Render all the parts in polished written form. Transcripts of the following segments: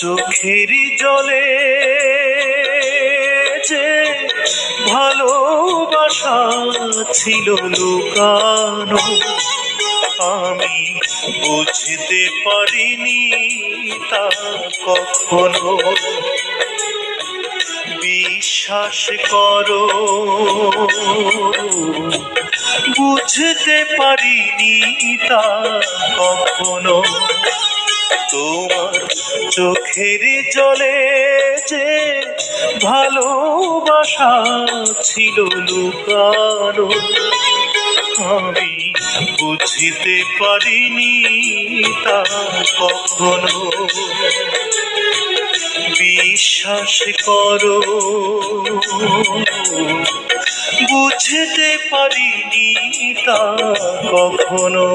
চোখের জলে যে ভালোবাসা ছিল লুকানো, আমি বুঝতে পারিনি তা কখনো। বিশ্বাস করো, বুঝতে পারিনি তা কখনো। তোমার চোখের জলে যে ভালোবাসা ছিল লুকানো, আমি বুঝতে পারিনি তা কখনো। বিশ্বাস করো, বুঝতে পারিনি তা কখনো।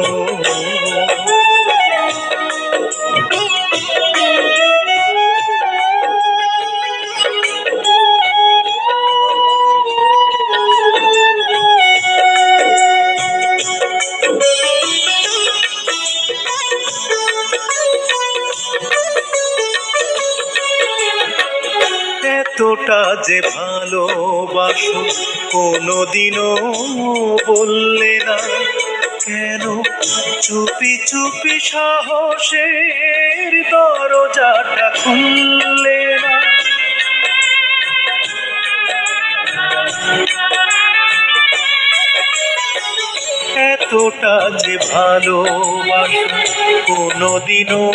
এতটা যে ভালোবাসো কোনোদিনও বললে না, কেন চুপি চুপি সাহসের দরজাটা খুললে না? এতটা যে ভালোবাসো কোনোদিনও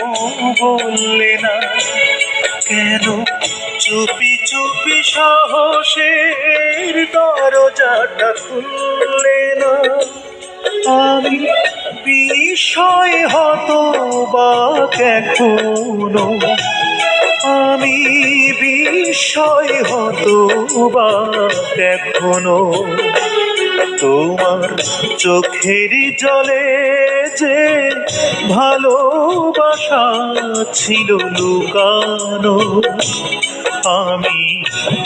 বললে না, কেন চুপি চুপি সাহসের দরজাটা খুললে না? আমি বিষয় হতবাক এখনো, আমি বিষয় হতবাক এখনো। তোমার চোখের জলে যে ভালোবাসা ছিল লুকানো, আমি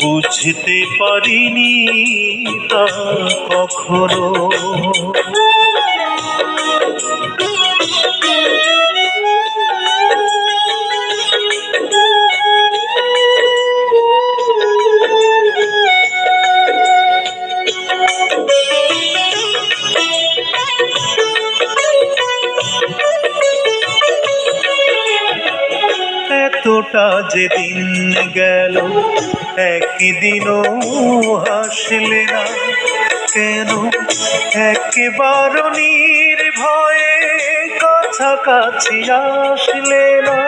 বুঝতে পারিনি তা কখনো। এতটা যে দিন গেল একদিনও হাসলে না, কেন একেবারে নির্ভয়ে কাছাকাছি আসলে না?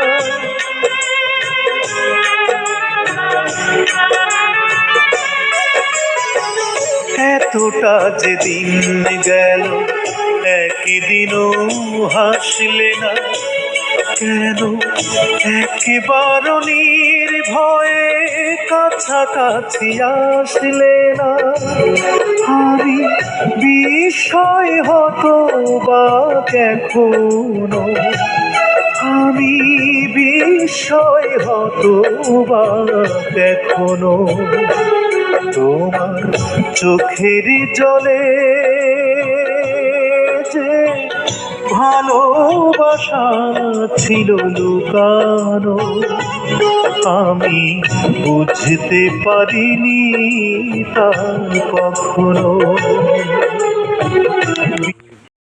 এতটা যে দিন গেল একদিনও হাসলে না, কেন একেবারে নির্ভয়ে কাছাকাছি আসলে না? আমি বিষয় হতবাক এখনো, আমি বিষয় হতবাক এখনো। তোমার চোখের জলে যে ভালোবাসা ছিল লুকানো, আমি বুঝতে পারিনি তা কখনো।